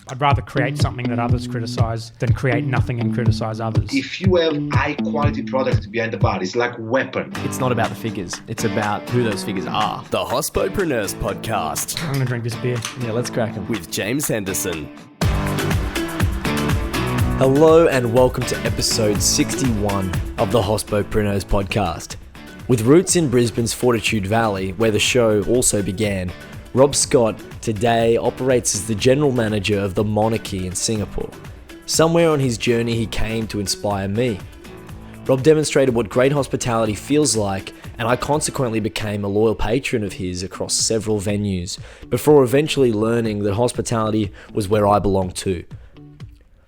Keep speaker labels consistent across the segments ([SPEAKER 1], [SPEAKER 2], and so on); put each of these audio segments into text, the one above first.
[SPEAKER 1] I'd rather create something that others criticise than create nothing and criticise others.
[SPEAKER 2] If you have high quality product behind the bar, it's like a weapon.
[SPEAKER 3] It's not about the figures. It's about who those figures are.
[SPEAKER 4] The Hospopreneurs Podcast.
[SPEAKER 1] I'm going to drink this beer.
[SPEAKER 3] Yeah, let's crack them.
[SPEAKER 4] With James Henderson.
[SPEAKER 3] Hello and welcome to episode 61 of the Hospopreneurs Podcast. With roots in Brisbane's Fortitude Valley, where the show also began, Rob Scott today operates as the general manager of the Monarchy in Singapore. Somewhere on his journey he came to inspire me. Rob demonstrated what great hospitality feels like, and I consequently became a loyal patron of his across several venues, before eventually learning that hospitality was where I belonged too.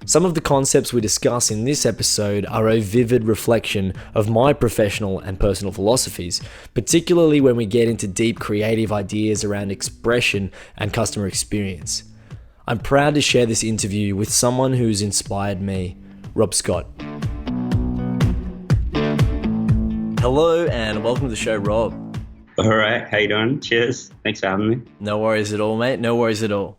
[SPEAKER 3] Some of the concepts we discuss in this episode are a vivid reflection of my professional and personal philosophies, particularly when we get into deep creative ideas around expression and customer experience. I'm proud to share this interview with someone who's inspired me, Rob Scott. Hello and welcome to the show, Rob.
[SPEAKER 5] All right, how you doing? Cheers. Thanks for having me.
[SPEAKER 3] No worries at all, mate. No worries at all.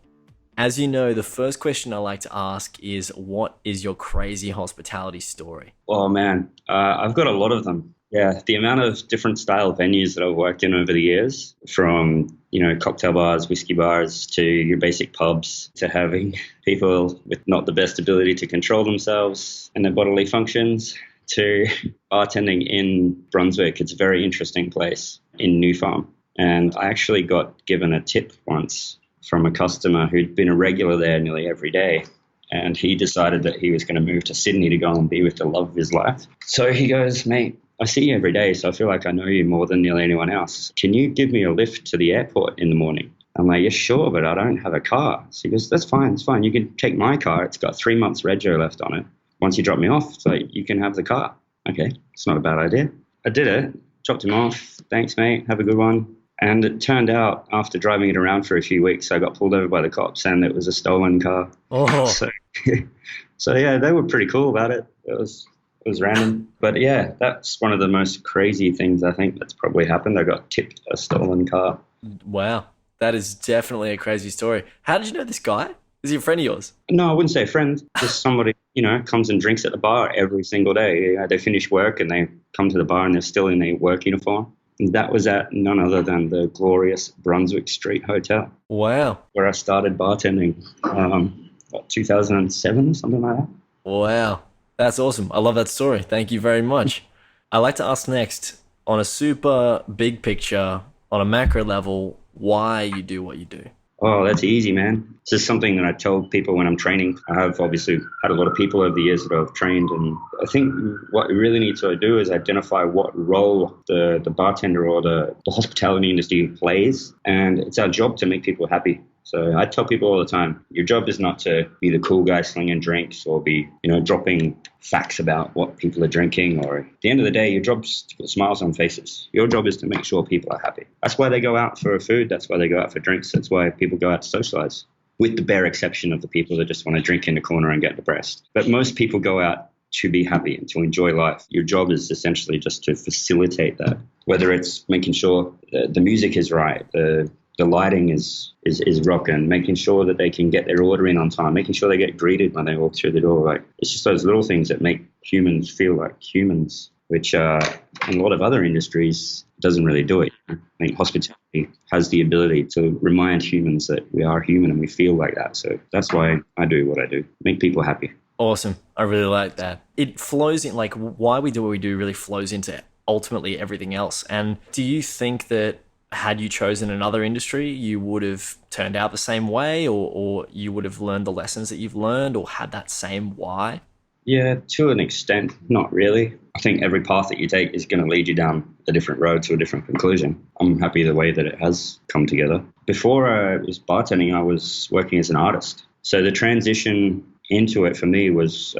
[SPEAKER 3] As you know, the first question I like to ask is, what is your crazy hospitality story?
[SPEAKER 5] Oh, man. I've got a lot of them. Yeah, the amount of different style venues that I've worked in over the years, from, cocktail bars, whiskey bars, to your basic pubs, to having people with not the best ability to control themselves and their bodily functions, to bartending in Brunswick. It's a very interesting place in New Farm. And I actually got given a tip once from a customer who'd been a regular there nearly every day. And he decided that he was going to move to Sydney to go and be with the love of his life. So he goes, mate, I see you every day, so I feel like I know you more than nearly anyone else. Can you give me a lift to the airport in the morning? I'm like, yeah, sure, but I don't have a car. So he goes, that's fine, it's fine. You can take my car. It's got 3 months rego left on it. Once you drop me off, so you can have the car. Okay, it's not a bad idea. I did it, dropped him off. Thanks, mate, have a good one. And it turned out, after driving it around for a few weeks, I got pulled over by the cops and it was a stolen car.
[SPEAKER 3] Oh.
[SPEAKER 5] So yeah, they were pretty cool about it. It was random. But yeah, that's one of the most crazy things I think that's probably happened. I got tipped a stolen car.
[SPEAKER 3] Wow, that is definitely a crazy story. How did you know this guy? Is he a friend of yours?
[SPEAKER 5] No, I wouldn't say a friend. Just somebody, comes and drinks at the bar every single day. They finish work and they come to the bar and they're still in their work uniform. And that was at none other than the glorious Brunswick Street Hotel.
[SPEAKER 3] Wow.
[SPEAKER 5] Where I started bartending, 2007, something like that.
[SPEAKER 3] Wow. That's awesome. I love that story. Thank you very much. I'd like to ask next, on a super big picture, on a macro level, why you do what you do.
[SPEAKER 5] Oh, that's easy, man. This is something that I tell people when I'm training. I have obviously had a lot of people over the years that I've trained, and I think what we really need to do is identify what role the bartender or the hospitality industry plays, and it's our job to make people happy. So I tell people all the time, your job is not to be the cool guy slinging drinks or be, dropping facts about what people are drinking, or at the end of the day, your job's to put smiles on faces. Your job is to make sure people are happy. That's why they go out for food. That's why they go out for drinks. That's why people go out to socialize, with the bare exception of the people that just want to drink in the corner and get depressed. But most people go out to be happy and to enjoy life. Your job is essentially just to facilitate that, whether it's making sure the music is right, the lighting is rocking, making sure that they can get their order in on time, making sure they get greeted when they walk through the door. Like, it's just those little things that make humans feel like humans, which in a lot of other industries doesn't really do it. I think hospitality has the ability to remind humans that we are human and we feel like that. So that's why I do what I do, make people happy.
[SPEAKER 3] Awesome. I really like that. It flows in, like, why we do what we do really flows into ultimately everything else. And do you think that had you chosen another industry, you would have turned out the same way, or you would have learned the lessons that you've learned, or had that same why?
[SPEAKER 5] Yeah, to an extent, not really. I think every path that you take is going to lead you down a different road to a different conclusion. I'm happy the way that it has come together. Before I was bartending, I was working as an artist. So the transition into it for me was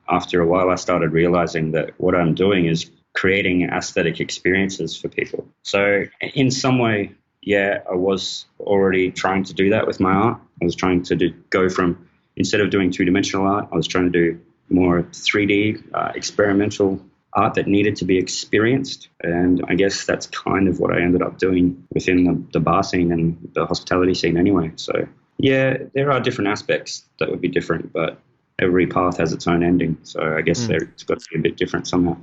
[SPEAKER 5] after a while, I started realizing that what I'm doing is creating aesthetic experiences for people. So in some way, yeah, I was already trying to do that with my art. I was trying to go from, instead of doing two-dimensional art, I was trying to do more 3D experimental art that needed to be experienced. And I guess that's kind of what I ended up doing within the bar scene and the hospitality scene anyway. So Yeah, there are different aspects that would be different, but every path has its own ending. So I guess it's got to be a bit different somehow.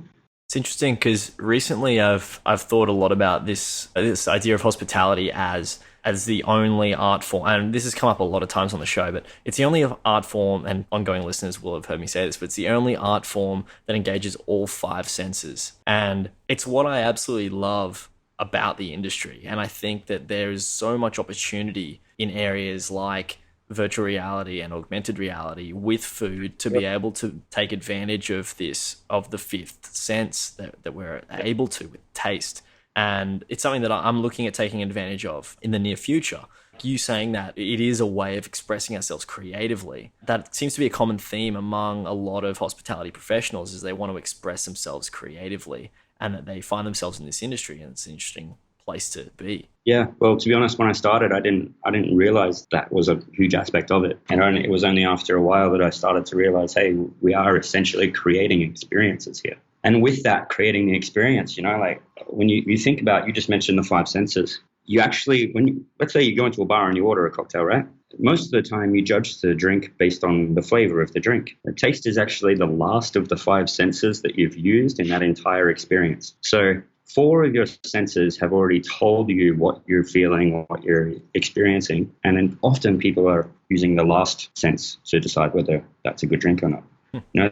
[SPEAKER 3] It's interesting because recently I've thought a lot about this idea of hospitality as the only art form, and this has come up a lot of times on the show, but it's the only art form, and ongoing listeners will have heard me say this, but it's the only art form that engages all five senses. And it's what I absolutely love about the industry. And I think that there is so much opportunity in areas like virtual reality and augmented reality with food to be able to take advantage of the fifth sense that we're able to with taste. And it's something that I'm looking at taking advantage of in the near future. You saying that it is a way of expressing ourselves creatively, that seems to be a common theme among a lot of hospitality professionals, is they want to express themselves creatively and that they find themselves in this industry, and it's an interesting place to be.
[SPEAKER 5] Yeah, well, to be honest, when I started, I didn't realize that was a huge aspect of it. And it was only after a while that I started to realize, hey, we are essentially creating experiences here. And with that, creating the experience, like when you think about, you just mentioned the five senses. You actually, let's say you go into a bar and you order a cocktail, right? Most of the time you judge the drink based on the flavor of the drink. The taste is actually the last of the five senses that you've used in that entire experience. So 4 of your senses have already told you what you're feeling or what you're experiencing. And then often people are using the last sense to decide whether that's a good drink or not.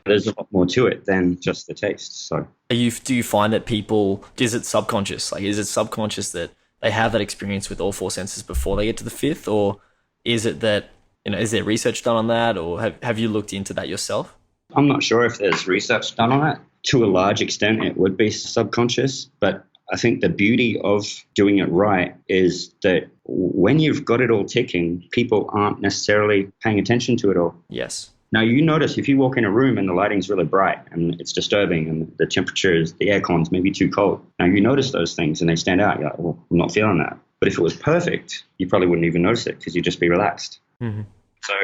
[SPEAKER 5] There's a lot more to it than just the taste. So
[SPEAKER 3] do you find that people, is it subconscious? Like, is it subconscious that they have that experience with all 4 senses before they get to the 5th? Or is it that, is there research done on that? Or have you looked into that yourself?
[SPEAKER 5] I'm not sure if there's research done on it. To a large extent, it would be subconscious, but I think the beauty of doing it right is that when you've got it all ticking, people aren't necessarily paying attention to it all.
[SPEAKER 3] Yes.
[SPEAKER 5] Now, you notice if you walk in a room and the lighting's really bright and it's disturbing and the temperatures, the aircon's maybe too cold. Now, you notice those things and they stand out. You're like, well, I'm not feeling that. But if it was perfect, you probably wouldn't even notice it because you'd just be relaxed. Mm-hmm. So,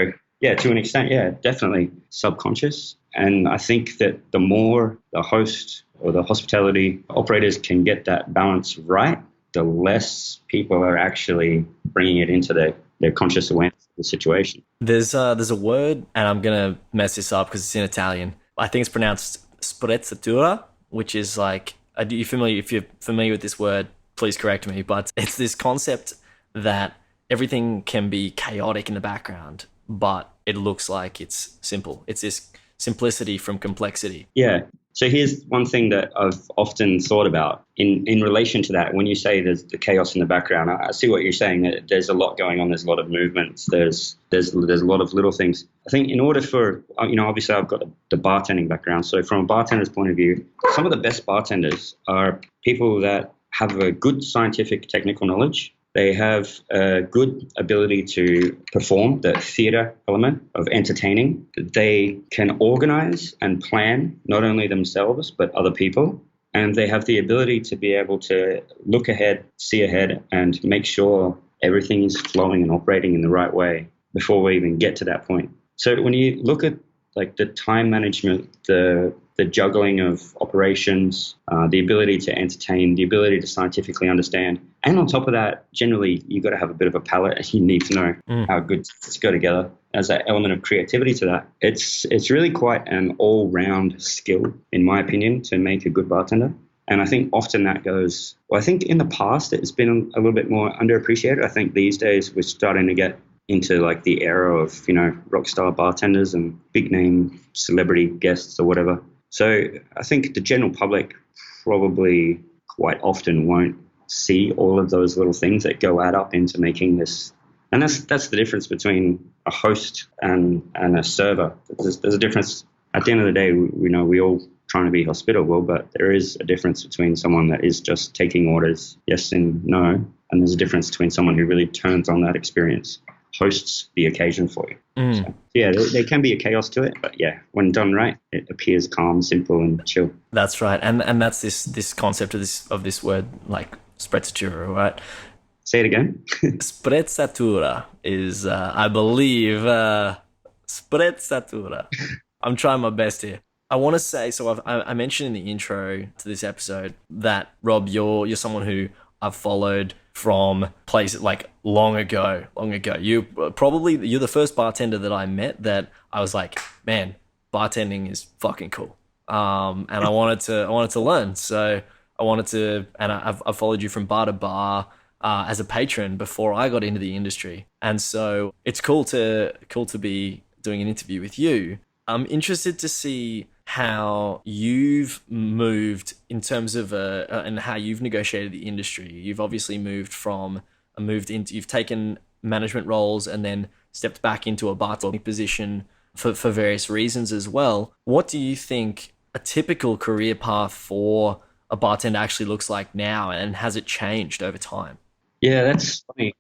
[SPEAKER 5] yeah, to an extent, yeah, definitely subconscious. And I think that the more the host or the hospitality operators can get that balance right, the less people are actually bringing it into their conscious awareness of the situation.
[SPEAKER 3] There's a word, and I'm going to mess this up because it's in Italian. I think it's pronounced sprezzatura, which is like, if you're familiar with this word, please correct me, but it's this concept that everything can be chaotic in the background, but it looks like it's simple. It's this simplicity from complexity.
[SPEAKER 5] Yeah. So here's one thing that I've often thought about in relation to that. When you say there's the chaos in the background, I see what you're saying, that there's a lot going on. There's a lot of movements. There's a lot of little things. I think in order for, obviously I've got the bartending background. So from a bartender's point of view, some of the best bartenders are people that have a good scientific technical knowledge. They have a good ability to perform the theater element of entertaining. They can organize and plan not only themselves, but other people. And they have the ability to be able to look ahead, see ahead, and make sure everything is flowing and operating in the right way before we even get to that point. So when you look at like the time management, the juggling of operations, the ability to entertain, the ability to scientifically understand. And on top of that, generally, you've got to have a bit of a palate. You need to know how good to go together. As an element of creativity to that, it's really quite an all-round skill, in my opinion, to make a good bartender. And I think often that goes, I think in the past, it's been a little bit more underappreciated. I think these days we're starting to get into like the era of, rock star bartenders and big name celebrity guests or whatever. So I think the general public probably quite often won't see all of those little things that add up into making this. And that's the difference between a host and a server. There's a difference. At the end of the day, we all trying to be hospitable, but there is a difference between someone that is just taking orders, yes and no, and there's a difference between someone who really turns on that experience, hosts the occasion for you. So, yeah, there can be a chaos to it, but yeah, when done right, it appears calm, simple, and chill.
[SPEAKER 3] That's right, and that's this concept of this word, like sprezzatura, right?
[SPEAKER 5] Say it again.
[SPEAKER 3] Sprezzatura is, I believe, sprezzatura. I'm trying my best here. I want to say, so I mentioned in the intro to this episode that, Rob, you're someone who I've followed from places like long ago. You're the first bartender that I met that I was like, man, bartending is fucking cool. And I wanted to learn. So I've followed you from bar to bar as a patron before I got into the industry. And so it's cool to be doing an interview with you. I'm interested to see how you've moved in terms of and how you've negotiated the industry. You've obviously you've taken management roles and then stepped back into a bartending position for various reasons as well. What do you think a typical career path for a bartender actually looks like now, and has it changed over time?
[SPEAKER 5] Yeah, that's funny.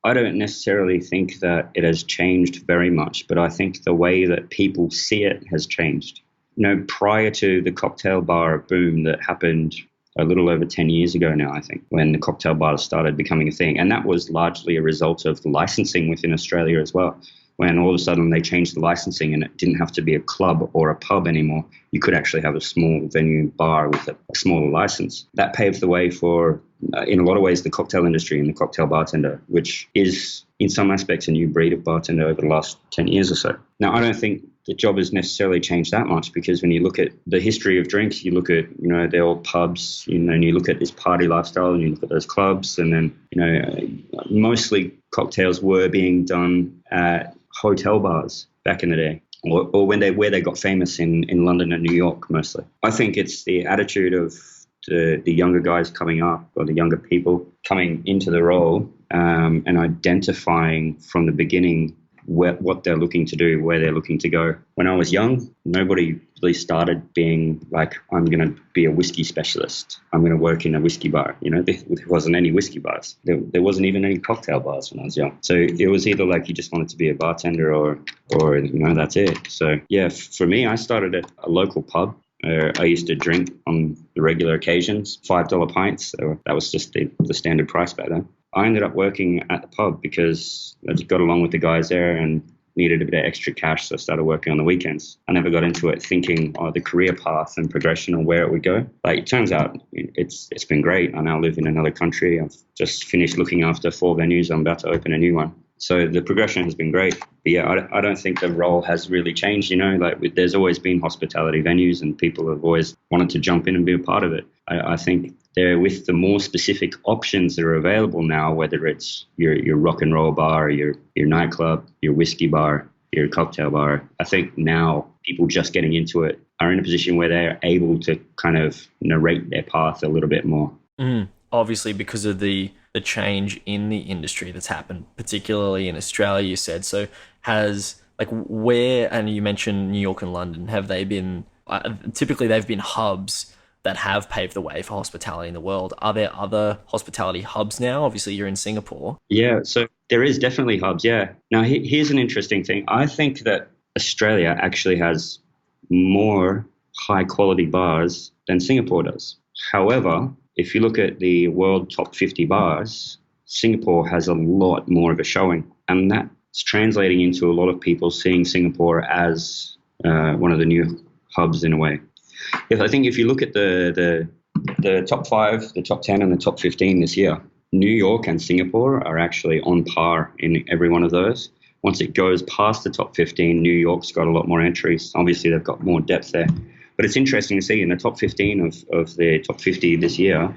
[SPEAKER 5] I don't necessarily think that it has changed very much, but I think the way that people see it has changed. Prior to the cocktail bar boom that happened a little over 10 years ago now, I think, when the cocktail bars started becoming a thing. And that was largely a result of the licensing within Australia as well. When all of a sudden they changed the licensing and it didn't have to be a club or a pub anymore. You could actually have a small venue bar with a smaller license. That paved the way for, in a lot of ways, the cocktail industry and the cocktail bartender, which is in some aspects a new breed of bartender over the last 10 years or so. Now, I don't think the job has necessarily changed that much, because when you look at the history of drinks, you look at, they're all pubs, and you look at this party lifestyle and you look at those clubs, and then, mostly cocktails were being done at hotel bars back in the day, or where they got famous in London and New York mostly. I think it's the attitude of the younger guys coming up, or the younger people coming into the role, and identifying from the beginning what they're looking to do, where they're looking to go. When I was young, nobody really started being like, I'm going to be a whiskey specialist. I'm going to work in a whiskey bar. There wasn't any whiskey bars. There wasn't even any cocktail bars when I was young. So it was either like you just wanted to be a bartender or that's it. So yeah, for me, I started at a local pub. I used to drink on the regular occasions, $5 pints. So that was just the standard price back then. I ended up working at the pub because I just got along with the guys there and needed a bit of extra cash, so I started working on the weekends. I never got into it thinking the career path and progression or where it would go. Like, it turns out it's been great. I now live in another country. I've just finished looking after 4 venues. I'm about to open a new one. So the progression has been great. But yeah, I don't think the role has really changed. There's always been hospitality venues and people have always wanted to jump in and be a part of it. I think they're with the more specific options that are available now, whether it's your rock and roll bar, your nightclub, your whiskey bar, your cocktail bar. I think now people just getting into it are in a position where they're able to kind of narrate their path a little bit more.
[SPEAKER 3] Obviously, because of the change in the industry that's happened, particularly in Australia, you said. So and you mentioned New York and London, have they been, typically they've been hubs that have paved the way for hospitality in the world. Are there other hospitality hubs now? Obviously, you're in Singapore.
[SPEAKER 5] Yeah, so there is definitely hubs, yeah. Now, here's an interesting thing. I think that Australia actually has more high-quality bars than Singapore does. However, if you look at the world top 50 bars, Singapore has a lot more of a showing. And that's translating into a lot of people seeing Singapore as one of the new hubs in a way. I think if you look at the top 5, the top 10 and the top 15 this year, New York and Singapore are actually on par in every one of those. Once it goes past the top 15, New York's got a lot more entries. Obviously, they've got more depth there. But it's interesting to see in the top 15 of the top 50 this year,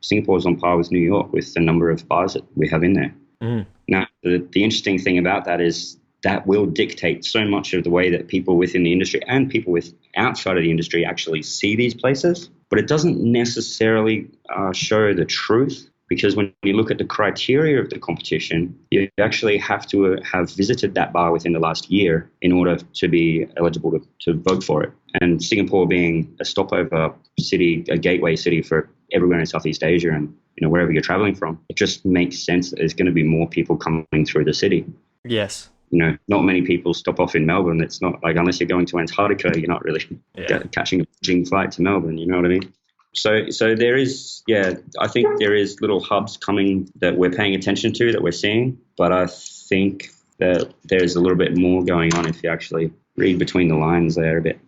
[SPEAKER 5] Singapore's on par with New York with the number of bars that we have in there. Now, the interesting thing about that is that will dictate so much of the way that people within the industry and people outside of the industry actually see these places. But it doesn't necessarily show the truth, because when you look at the criteria of the competition, you actually have to have visited that bar within the last year in order to be eligible to vote for it. And Singapore being a stopover city, a gateway city for everywhere in Southeast Asia and wherever you're traveling from, it just makes sense that there's going to be more people coming through the city.
[SPEAKER 3] Yes.
[SPEAKER 5] Not many people stop off in Melbourne. It's not like, unless you're going to Antarctica, you're not really catching a bridging flight to Melbourne. You know what I mean? So there is, I think there is little hubs coming that we're paying attention to, that we're seeing. But I think that there's a little bit more going on if you actually read between the lines there a bit.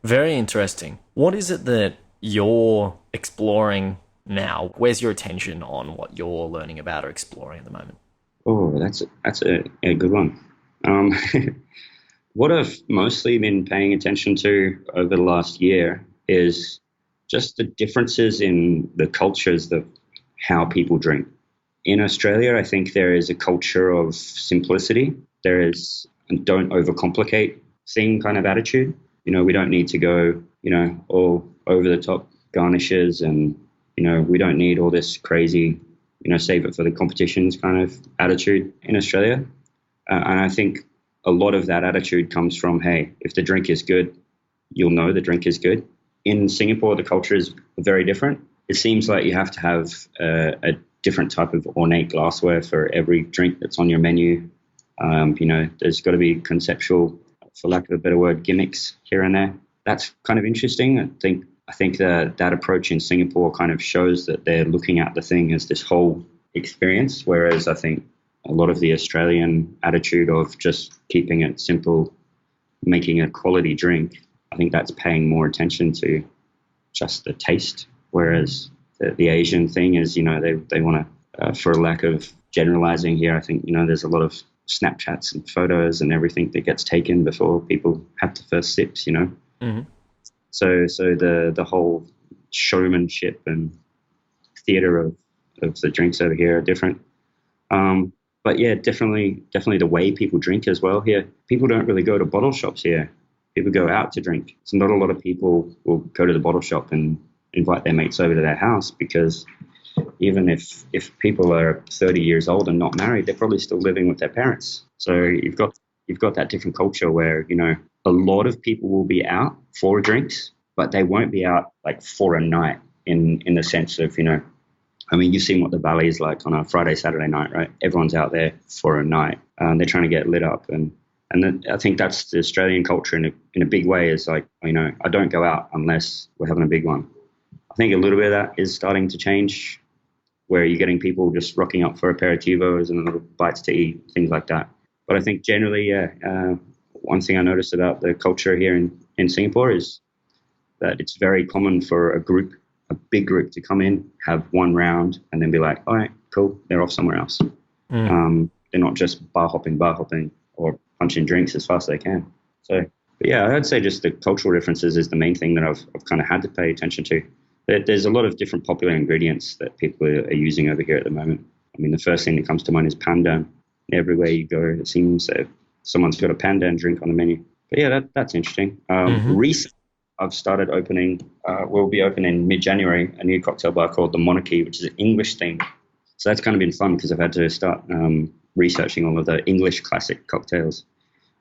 [SPEAKER 3] Very interesting. What is it that you're exploring now? Where's your attention on what you're learning about or exploring at the moment?
[SPEAKER 5] Oh, that's a good one. Um, what I've mostly been paying attention to over the last year is just the differences in the cultures of how people drink. In Australia, I think there is a culture of simplicity. There is don't overcomplicate thing kind of attitude. We don't need to go, all over the top garnishes, and, we don't need all this crazy, save it for the competitions kind of attitude in Australia. And I think a lot of that attitude comes from, hey, if the drink is good, you'll know the drink is good. In Singapore, the culture is very different. It seems like you have to have a different type of ornate glassware for every drink that's on your menu. There's got to be conceptual, for lack of a better word, gimmicks here and there. That's kind of interesting. I think that approach in Singapore kind of shows that they're looking at the thing as this whole experience, whereas I think a lot of the Australian attitude of just keeping it simple, making a quality drink, I think that's paying more attention to just the taste, whereas the Asian thing is, they want to, for lack of generalizing here, I think, there's a lot of Snapchats and photos and everything that gets taken before people have the first sips,
[SPEAKER 3] Mm-hmm.
[SPEAKER 5] So the whole showmanship and theater of the drinks over here are different. But yeah, definitely the way people drink as well here. People don't really go to bottle shops here. People go out to drink. So not a lot of people will go to the bottle shop and invite their mates over to their house, because even if people are 30 years old and not married, they're probably still living with their parents. So you've got that different culture where, a lot of people will be out for drinks, but they won't be out like for a night in the sense of, you've seen what the Valley is like on a Friday, Saturday night, right? Everyone's out there for a night. They're trying to get lit up. And then I think that's the Australian culture in a big way, is like, I don't go out unless we're having a big one. I think a little bit of that is starting to change, where you're getting people just rocking up for aperitivos and little bites to eat, things like that. But I think generally, one thing I noticed about the culture here in Singapore is that it's very common for a big group to come in, have one round, and then be like, all right, cool, they're off somewhere else. They're not just bar hopping or punching drinks as fast as they can. So, but yeah, I'd say just the cultural differences is the main thing that I've kind of had to pay attention to. There's a lot of different popular ingredients that people are using over here at the moment. The first thing that comes to mind is pandan. Everywhere you go, it seems that someone's got a pandan drink on the menu. But yeah, that's interesting. Recently, I've started opening, we'll be opening mid-January, a new cocktail bar called the Monarchy, which is an English thing. So that's kind of been fun, because I've had to start researching all of the English classic cocktails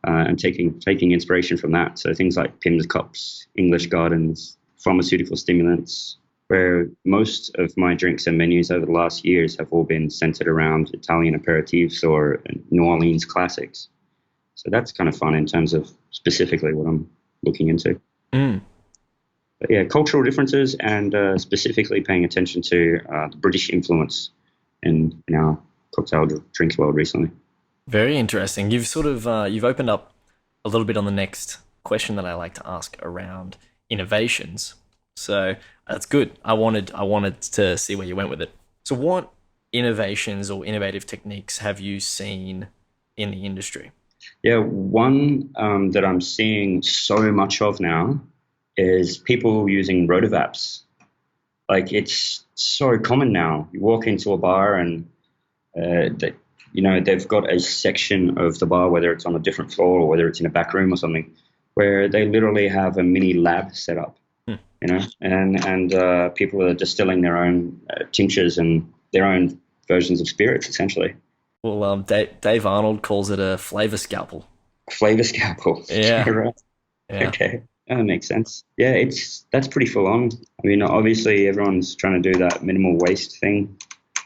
[SPEAKER 5] and taking inspiration from that. So things like Pim's Cups, English Gardens, pharmaceutical stimulants, where most of my drinks and menus over the last years have all been centered around Italian aperitifs or New Orleans classics. So that's kind of fun in terms of specifically what I'm looking into. But yeah, cultural differences, and specifically paying attention to the British influence in our cocktail drinks world recently.
[SPEAKER 3] Very interesting. You've sort of you've opened up a little bit on the next question that I like to ask around innovations. So that's good. I wanted to see where you went with it. So what innovations or innovative techniques have you seen in the industry?
[SPEAKER 5] Yeah, one that I'm seeing so much of now is people using rotovaps. Like, it's so common now. You walk into a bar and they've got a section of the bar, whether it's on a different floor or whether it's in a back room or something, where they literally have a mini lab set up. And people are distilling their own tinctures and their own versions of spirits, essentially.
[SPEAKER 3] Well, Dave Arnold calls it a flavor scalpel.
[SPEAKER 5] Flavor scalpel.
[SPEAKER 3] Yeah.
[SPEAKER 5] Right.
[SPEAKER 3] Yeah.
[SPEAKER 5] Okay. That makes sense. Yeah, that's pretty full on. Obviously everyone's trying to do that minimal waste thing.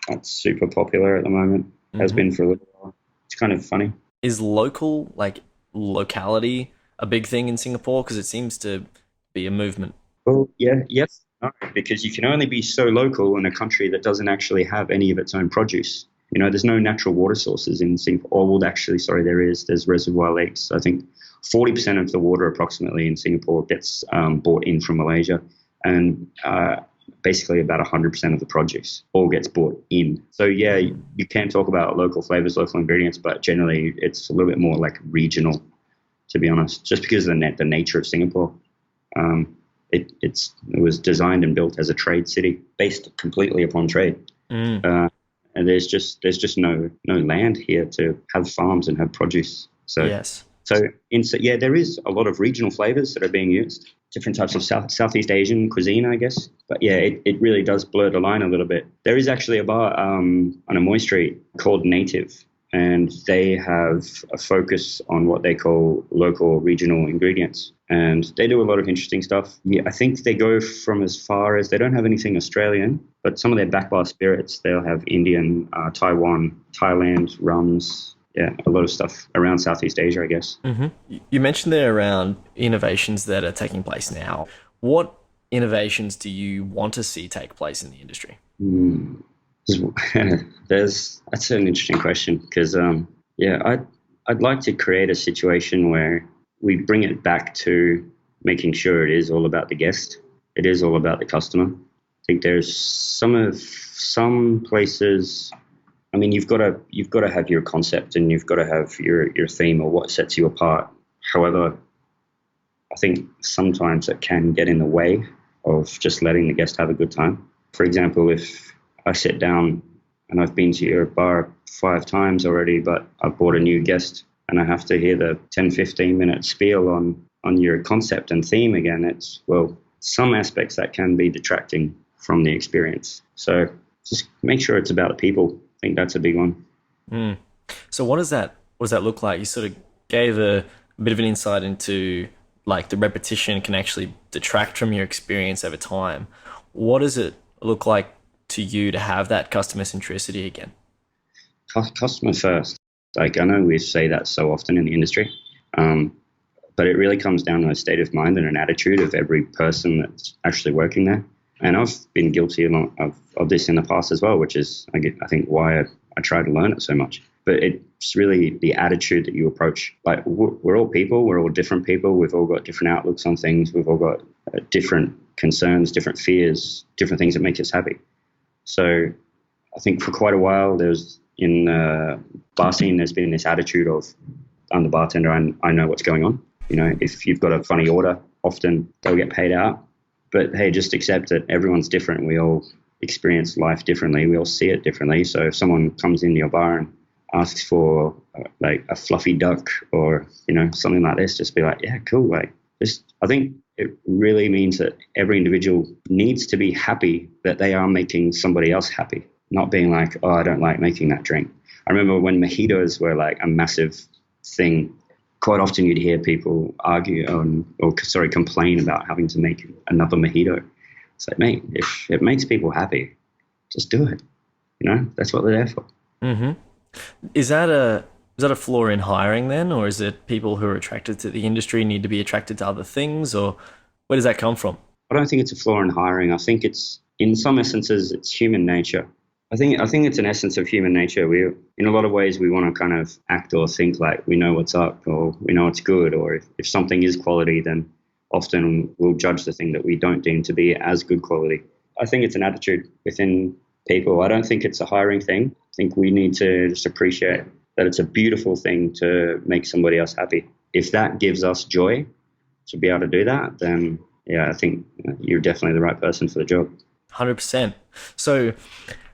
[SPEAKER 5] That's super popular at the moment. Has been for a little while. It's kind of funny.
[SPEAKER 3] Is locality a big thing in Singapore? Because it seems to be a movement.
[SPEAKER 5] Well, yes, no, because you can only be so local in a country that doesn't actually have any of its own produce. There's no natural water sources in Singapore. There's reservoir lakes. I think 40% of the water approximately in Singapore gets bought in from Malaysia. And basically about 100% of the produce all gets bought in. So yeah, you can talk about local flavors, local ingredients, but generally it's a little bit more like regional, to be honest, just because of the nature of Singapore. It was designed and built as a trade city based completely upon trade. And there's just no land here to have farms and have produce. So
[SPEAKER 3] Yes.
[SPEAKER 5] So there is a lot of regional flavors that are being used, different types of Southeast Asian cuisine, I guess. But yeah, it really does blur the line a little bit. There is actually a bar on Amoy Street called Native, and they have a focus on what they call local regional ingredients. And they do a lot of interesting stuff. Yeah, I think they go from as far as, they don't have anything Australian, but some of their back bar spirits, they'll have Indian, Taiwan, Thailand, rums. Yeah, a lot of stuff around Southeast Asia, I guess.
[SPEAKER 3] Mm-hmm. You mentioned there around innovations that are taking place now. What innovations do you want to see take place in the industry?
[SPEAKER 5] That's an interesting question because, I'd like to create a situation where we bring it back to making sure it is all about the guest. It is all about the customer. I think there's some places. I mean, you've got to have your concept and you've got to have your theme or what sets you apart. However, I think sometimes it can get in the way of just letting the guest have a good time. For example, if I sit down and I've been to your bar 5 times already, but I've brought a new guest and I have to hear the 10, 15-minute spiel on your concept and theme again, some aspects that can be detracting from the experience. So just make sure it's about the people. I think that's a big one.
[SPEAKER 3] So what does that look like? You sort of gave a bit of an insight into like the repetition can actually detract from your experience over time. What does it look like to you to have that customer centricity again?
[SPEAKER 5] Customer first. Like, I know we say that so often in the industry, but it really comes down to a state of mind and an attitude of every person that's actually working there. And I've been guilty of this in the past as well, which is, I think, why I try to learn it so much. But it's really the attitude that you approach. Like, we're all people. We're all different people. We've all got different outlooks on things. We've all got different concerns, different fears, different things that make us happy. So I think for quite a while, in bar scene, there's been this attitude of, I'm the bartender, I know what's going on. You know, if you've got a funny order, often they'll get paid out. But hey, just accept that everyone's different. We all experience life differently. We all see it differently. So if someone comes into your bar and asks for like a fluffy duck or, something like this, just be like, yeah, cool. Like, I think it really means that every individual needs to be happy that they are making somebody else happy, not being like, oh, I don't like making that drink. I remember when mojitos were like a massive thing. Quite often you'd hear people complain about having to make another mojito. It's like, mate, if it makes people happy, just do it. That's what they're there for.
[SPEAKER 3] Mm-hmm. Is that a flaw in hiring then, or is it people who are attracted to the industry need to be attracted to other things, or where does that come from?
[SPEAKER 5] I don't think it's a flaw in hiring. I think it's, in some essences, it's human nature. I think it's an essence of human nature. In a lot of ways, we want to kind of act or think like we know what's up or we know it's good, or if something is quality, then often we'll judge the thing that we don't deem to be as good quality. I think it's an attitude within people. I don't think it's a hiring thing. I think we need to just appreciate that it's a beautiful thing to make somebody else happy. If that gives us joy to be able to do that, then yeah, I think you're definitely the right person for the job.
[SPEAKER 3] 100%. So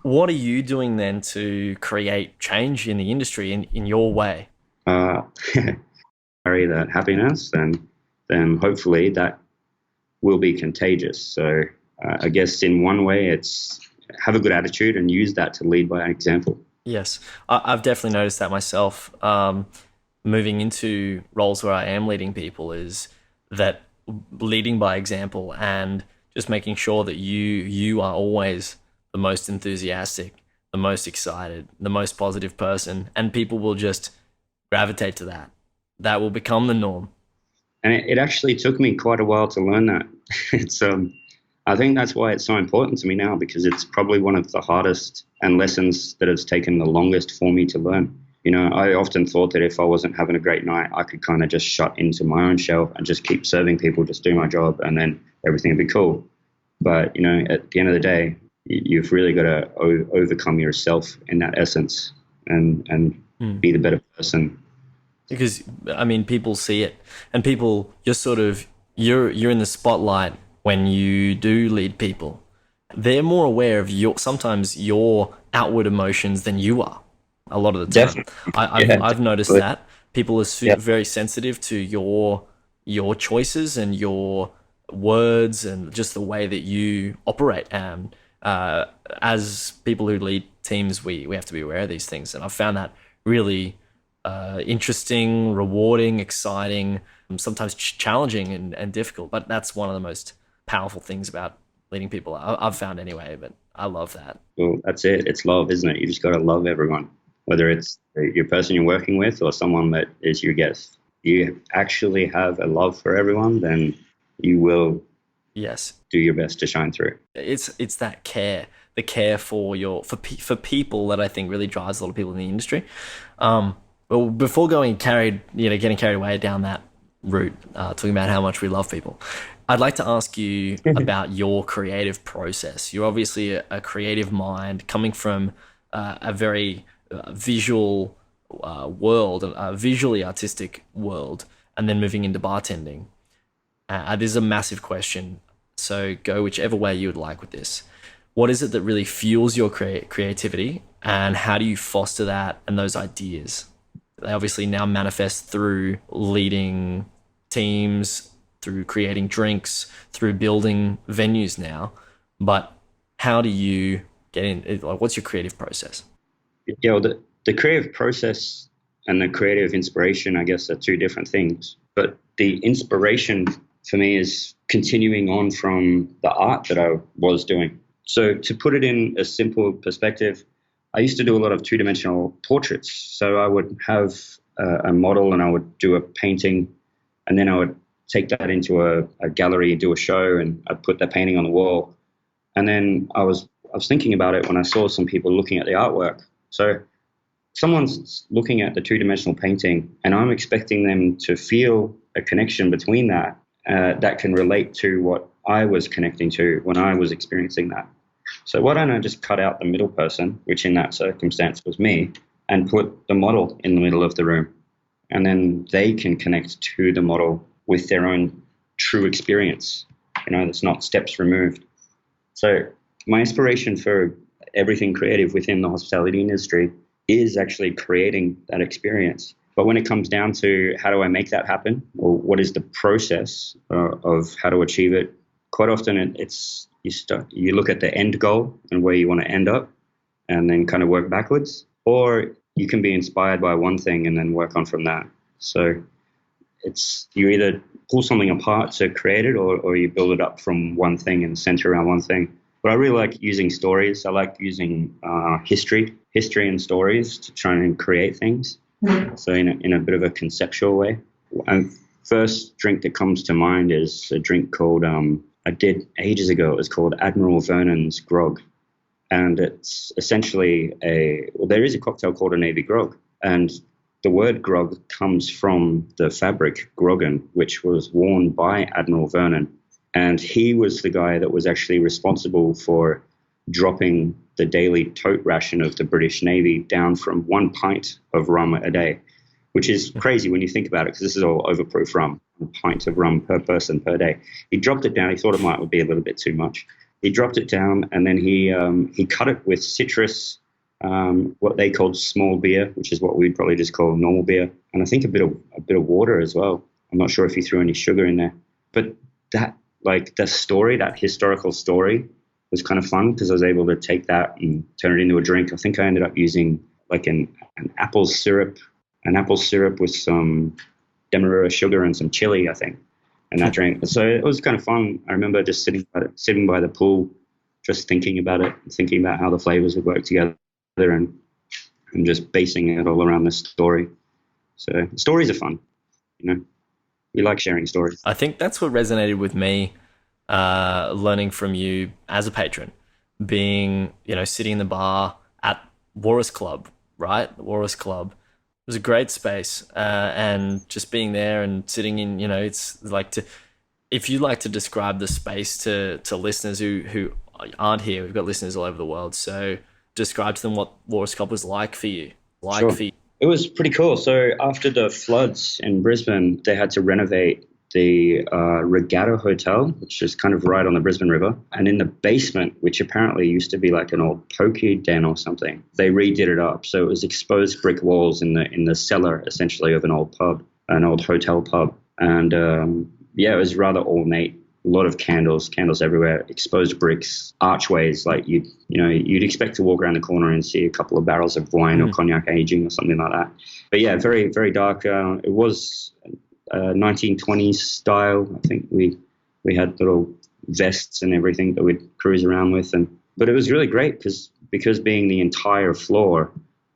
[SPEAKER 3] what are you doing then to create change in the industry in your way?
[SPEAKER 5] Carry that happiness, then hopefully that will be contagious. So I guess in one way it's have a good attitude and use that to lead by example.
[SPEAKER 3] Yes, I've definitely noticed that myself. Moving into roles where I am leading people is that leading by example and just making sure that you are always the most enthusiastic, the most excited, the most positive person, and people will just gravitate to that. That will become the norm.
[SPEAKER 5] And it actually took me quite a while to learn that. It's I think that's why it's so important to me now, because it's probably one of the hardest and lessons that has taken the longest for me to learn. I often thought that if I wasn't having a great night, I could kind of just shut into my own shell and just keep serving people, just do my job, and then everything would be cool. But, at the end of the day, you've really got to overcome yourself in that essence and be the better person.
[SPEAKER 3] Because I mean, people see it, and people, you're in the spotlight when you do lead people. They're more aware of sometimes your outward emotions than you are. A lot of the time, I've noticed that people are very sensitive to your choices and your words and just the way that you operate. And as people who lead teams, we have to be aware of these things. And I've found that really interesting, rewarding, exciting, sometimes challenging and difficult. But that's one of the most powerful things about leading people. I've found anyway, but I love that.
[SPEAKER 5] Well, that's it. It's love, isn't it? You just got to love everyone, whether it's your person you're working with or someone that is your guest. You actually have a love for everyone, then you will do your best to shine through.
[SPEAKER 3] It's that care, the care for people that I think really drives a lot of people in the industry. Well, before getting carried away down that route, talking about how much we love people, I'd like to ask you about your creative process. You're obviously a creative mind coming from a very visual world, a visually artistic world, and then moving into bartending. This is a massive question, so go whichever way you would like with this. What is it that really fuels your creativity, and how do you foster that and those ideas? They obviously now manifest through leading teams, through creating drinks, through building venues now. But how do you get in? Like, what's your creative process?
[SPEAKER 5] Yeah, well, the creative process and the creative inspiration, I guess, are two different things. But the inspiration for me is continuing on from the art that I was doing. So to put it in a simple perspective, I used to do a lot of two-dimensional portraits. So I would have a model and I would do a painting, and then I would take that into a gallery, do a show, and I'd put that painting on the wall. And then I was thinking about it when I saw some people looking at the artwork. So someone's looking at the two-dimensional painting, and I'm expecting them to feel a connection between that that can relate to what I was connecting to when I was experiencing that. So why don't I just cut out the middle person, which in that circumstance was me, and put the model in the middle of the room, and then they can connect to the model with their own true experience, that's not steps removed. So my inspiration for everything creative within the hospitality industry is actually creating that experience. But when it comes down to how do I make that happen, or what is the process of how to achieve it, quite often you look at the end goal and where you want to end up and then kind of work backwards, or you can be inspired by one thing and then work on from that. So you either pull something apart to create it, or you build it up from one thing and center around one thing. But I really like using stories. I like using history and stories to try and create things. So in a bit of a conceptual way. And first drink that comes to mind is a drink called, I did ages ago, it was called Admiral Vernon's Grog. And it's essentially there is a cocktail called a Navy Grog. And the word grog comes from the fabric grogan, which was worn by Admiral Vernon. And he was the guy that was actually responsible for dropping the daily tote ration of the British Navy down from 1 pint of rum a day, which is crazy when you think about it, because this is all overproof rum, a pint of rum per person per day. He dropped it down. He thought it might be a little bit too much. He dropped it down, and then he cut it with citrus, what they called small beer, which is what we'd probably just call normal beer, and I think a bit of water as well. I'm not sure if he threw any sugar in there, but that historical story was kind of fun, because I was able to take that and turn it into a drink. I think I ended up using like an apple syrup with some demerara sugar and some chili, I think, and that drink. So it was kind of fun. I remember just sitting by the pool, just thinking about it, thinking about how the flavors would work together, and just basing it all around this story. So stories are fun, We like sharing stories.
[SPEAKER 3] I think that's what resonated with me, learning from you as a patron, being, sitting in the bar at Walrus Club, right? The Walrus Club. It was a great space, and just being there and sitting in, it's like if you'd like to describe the space to listeners who aren't here, we've got listeners all over the world. So describe to them what Laura's Cup was like for you.
[SPEAKER 5] Sure. It was pretty cool. So after the floods in Brisbane, they had to renovate the Regatta Hotel, which is kind of right on the Brisbane River. And in the basement, which apparently used to be like an old pokie den or something, they redid it up. So it was exposed brick walls in the cellar, essentially, of an old pub, an old hotel pub. And it was rather ornate. A lot of candles everywhere, exposed bricks, archways. Like you'd expect to walk around the corner and see a couple of barrels of wine or cognac aging or something like that. But yeah, very, very dark. It was 1920s style. I think we had little vests and everything that we'd cruise around with, but it was really great because being the entire floor,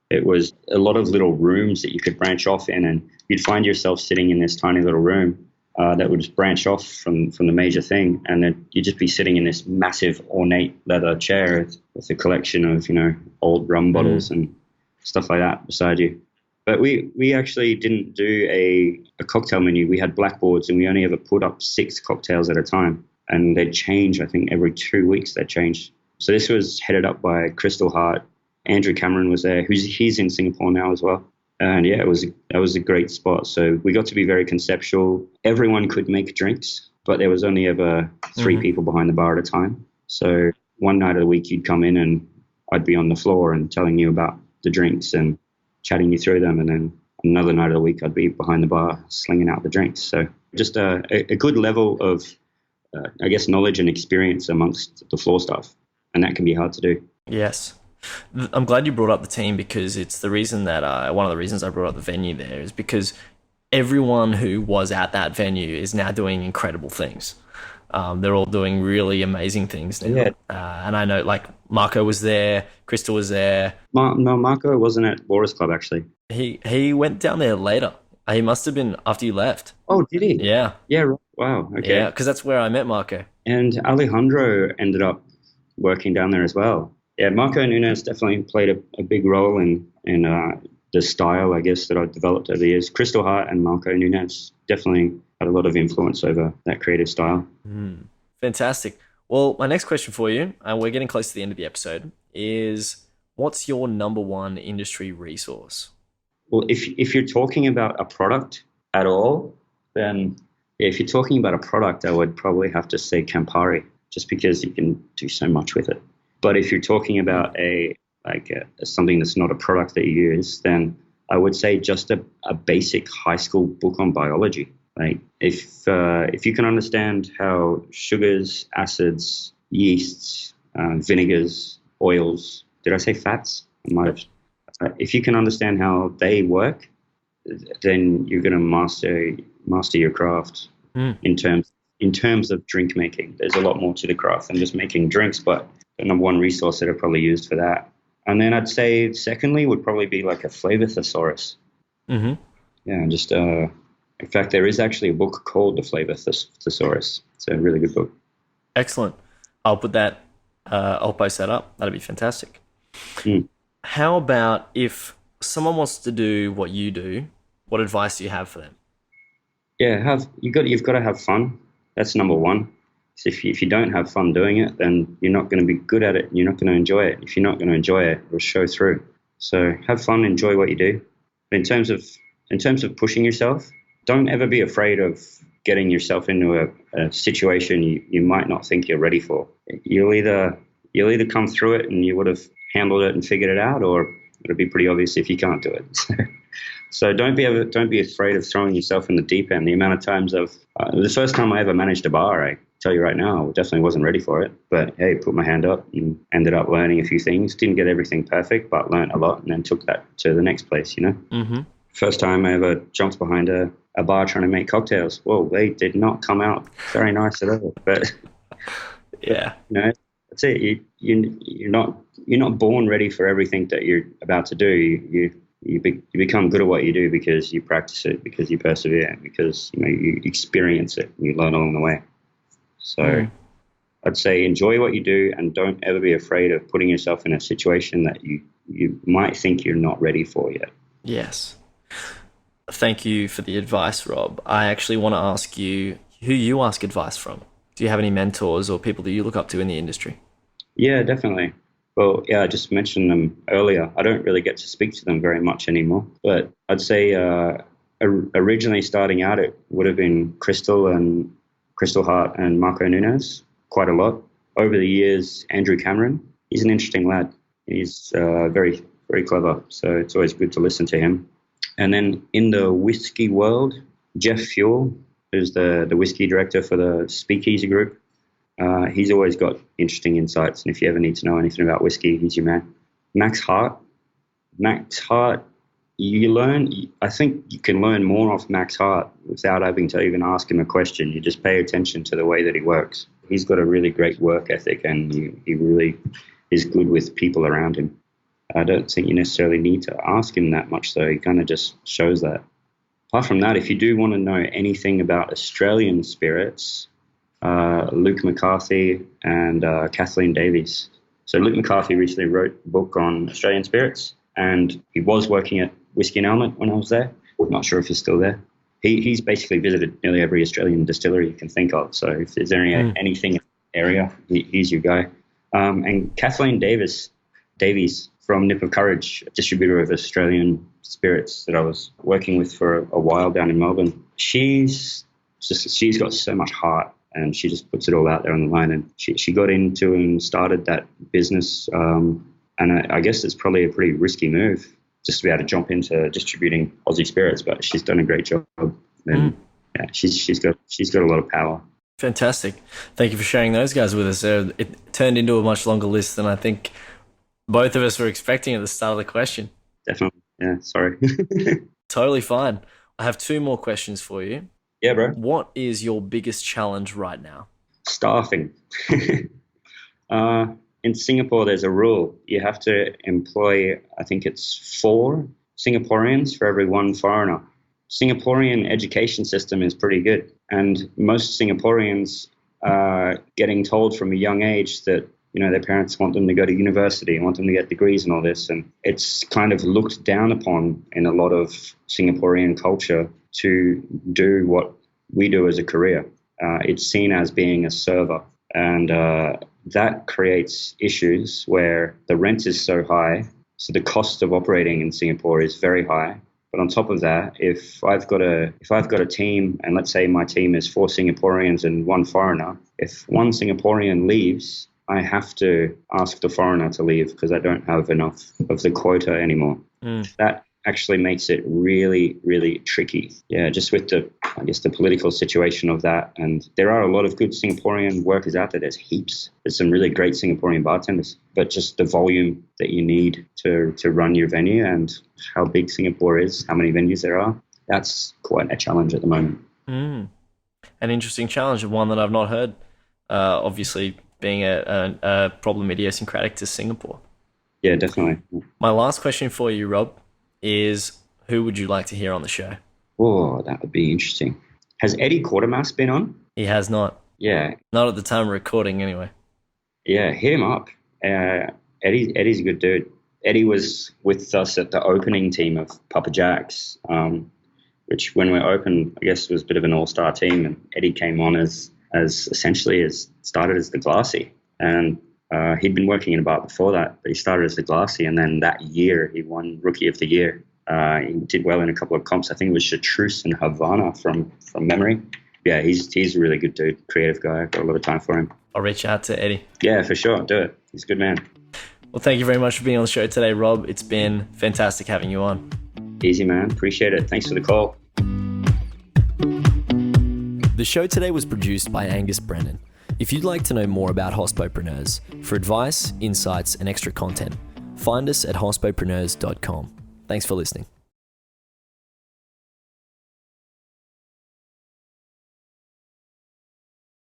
[SPEAKER 5] it was a lot of little rooms that you could branch off in, and you'd find yourself sitting in this tiny little room that would just branch off from the major thing, and then you'd just be sitting in this massive ornate leather chair with a collection of old rum bottles and stuff like that beside you. But we actually didn't do a cocktail menu. We had blackboards, and we only ever put up 6 cocktails at a time. And they'd change, I think, every 2 weeks they'd change. So this was headed up by Crystal Hart. Andrew Cameron was there. He's in Singapore now as well. And yeah, that was a great spot. So we got to be very conceptual. Everyone could make drinks, but there was only ever 3 people behind the bar at a time. So one night of the week you'd come in and I'd be on the floor and telling you about the drinks and chatting you through them, and then another night of the week I'd be behind the bar slinging out the drinks. So just a good level of, I guess, knowledge and experience amongst the floor staff, and that can be hard to do.
[SPEAKER 3] Yes. I'm glad you brought up the team, because it's the reason that one of the reasons I brought up the venue there is because everyone who was at that venue is now doing incredible things. They're all doing really amazing things now. Yeah. And I know, like, Marco was there, Crystal was there.
[SPEAKER 5] No, Marco wasn't at Laura's Club, actually.
[SPEAKER 3] He went down there later. He must have been after you left.
[SPEAKER 5] Oh, did he?
[SPEAKER 3] Yeah.
[SPEAKER 5] Yeah, right. Wow, okay.
[SPEAKER 3] Yeah, because that's where I met Marco.
[SPEAKER 5] And Alejandro ended up working down there as well. Yeah, Marco Nunes definitely played a big role in the style, I guess, that I've developed over the years. Crystal Hart and Marco Nunes definitely had a lot of influence over that creative style.
[SPEAKER 3] Fantastic. Well, my next question for you, and we're getting close to the end of the episode, is what's your number one industry resource?
[SPEAKER 5] Well, if you're talking about a product at all, then if you're talking about a product, I would probably have to say Campari, just because you can do so much with it. But if you're talking about something that's not a product that you use, then I would say just a basic high school book on biology. Like if you can understand how sugars, acids, yeasts, vinegars, oils, did I say fats? If you can understand how they work, then you're going to master your craft in terms of drink making. There's a lot more to the craft than just making drinks, but the number one resource that I probably used for that. And then I'd say secondly would probably be like a flavor thesaurus. Yeah, just in fact, there is actually a book called The Flavor Thesaurus. It's a really good book.
[SPEAKER 3] Excellent. I'll put that. I'll post that up. That'd be fantastic. How about if someone wants to do what you do? What advice do you have for them?
[SPEAKER 5] Yeah, you've got to have fun. That's number one. So if you don't have fun doing it, then you're not going to be good at it. You're not going to enjoy it. If you're not going to enjoy it, it'll show through. So have fun, enjoy what you do. In terms of pushing yourself, don't ever be afraid of getting yourself into a situation you might not think you're ready for. You'll either come through it and you would have handled it and figured it out, or it'll be pretty obvious if you can't do it. So don't be afraid of throwing yourself in the deep end. The amount of times the first time I ever managed a bar, I tell you right now, I definitely wasn't ready for it. But hey, put my hand up and ended up learning a few things. Didn't get everything perfect, but learned a lot, and then took that to the next place. First time I ever jumped behind a bar trying to make cocktails. Whoa, they did not come out very nice at all. But
[SPEAKER 3] yeah,
[SPEAKER 5] that's it. You're not born ready for everything that you're about to do. You become good at what you do because you practice it, because you persevere, because you experience it, and you learn along the way. So I'd say enjoy what you do, and don't ever be afraid of putting yourself in a situation that you might think you're not ready for yet.
[SPEAKER 3] Yes. Thank you for the advice, Rob. I actually want to ask you, who you ask advice from? Do you have any mentors or people that you look up to in the industry?
[SPEAKER 5] Yeah, definitely. Well, yeah, I just mentioned them earlier. I don't really get to speak to them very much anymore. But I'd say originally starting out, it would have been Crystal Hart and Marco Nunes quite a lot. Over the years, Andrew Cameron, he's an interesting lad. He's very, very clever. So it's always good to listen to him. And then in the whiskey world, Jeff Fuel, who's the whiskey director for the Speakeasy Group, he's always got interesting insights. And if you ever need to know anything about whiskey, he's your man. Max Hart, I think you can learn more off Max Hart without having to even ask him a question. You just pay attention to the way that he works. He's got a really great work ethic, and he really is good with people around him. I don't think you necessarily need to ask him that much, though. He kind of just shows that. Apart from that, if you do want to know anything about Australian spirits, Luke McCarthy and Kathleen Davies. So Luke McCarthy recently wrote a book on Australian spirits, and he was working at Whiskey and Element when I was there. I'm not sure if he's still there. He's basically visited nearly every Australian distillery you can think of. So if there's anything in the area, he's your guy. And Kathleen Davies from Nip of Courage, a distributor of Australian spirits that I was working with for a while down in Melbourne. She's got so much heart, and she just puts it all out there on the line. And she got into and started that business. And I guess it's probably a pretty risky move just to be able to jump into distributing Aussie spirits, but she's done a great job. And yeah, she's got a lot of power.
[SPEAKER 3] Fantastic. Thank you for sharing those guys with us. It turned into a much longer list than I think both of us were expecting at the start of the question.
[SPEAKER 5] Definitely. Yeah, sorry.
[SPEAKER 3] Totally fine. I have 2 more questions for you.
[SPEAKER 5] Yeah, bro.
[SPEAKER 3] What is your biggest challenge right now?
[SPEAKER 5] Staffing. In Singapore, there's a rule. You have to employ, I think it's 4 Singaporeans for every 1 foreigner. Singaporean education system is pretty good. And most Singaporeans are getting told from a young age that, their parents want them to go to university, want them to get degrees and all this. And it's kind of looked down upon in a lot of Singaporean culture to do what we do as a career. It's seen as being a server. And that creates issues where the rent is so high. So the cost of operating in Singapore is very high. But on top of that, if I've got a team, and let's say my team is 4 Singaporeans and 1 foreigner, if 1 Singaporean leaves, I have to ask the foreigner to leave because I don't have enough of the quota anymore. That actually makes it really, really tricky. Yeah, just with the political situation of that. And there are a lot of good Singaporean workers out there. There's heaps. There's some really great Singaporean bartenders. But just the volume that you need to run your venue and how big Singapore is, how many venues there are, that's quite a challenge at the moment.
[SPEAKER 3] An interesting challenge, one that I've not heard. Obviously, being a problem idiosyncratic to Singapore.
[SPEAKER 5] Yeah, definitely.
[SPEAKER 3] My last question for you, Rob, is who would you like to hear on the show?
[SPEAKER 5] Oh, that would be interesting. Has Eddie Quatermass been on?
[SPEAKER 3] He has not.
[SPEAKER 5] Yeah.
[SPEAKER 3] Not at the time of recording, anyway.
[SPEAKER 5] Yeah, hit him up. Eddie's a good dude. Eddie was with us at the opening team of Papa Jack's, which when we opened, I guess was a bit of an all-star team. And Eddie came on as started as the Glassy. And he'd been working in a bar before that, but he started as the Glassy. And then that year, he won Rookie of the Year. He did well in a couple of comps. I think it was Chartreuse and Havana from memory. Yeah, he's a really good dude, creative guy. I've got a lot of time for him.
[SPEAKER 3] I'll reach out to Eddie.
[SPEAKER 5] Yeah, for sure. Do it. He's a good man.
[SPEAKER 3] Well, thank you very much for being on the show today, Rob. It's been fantastic having you on.
[SPEAKER 5] Easy, man. Appreciate it. Thanks for the call.
[SPEAKER 3] The show today was produced by Angus Brennan. If you'd like to know more about Hospopreneurs, for advice, insights, and extra content, find us at hospopreneurs.com. Thanks for listening.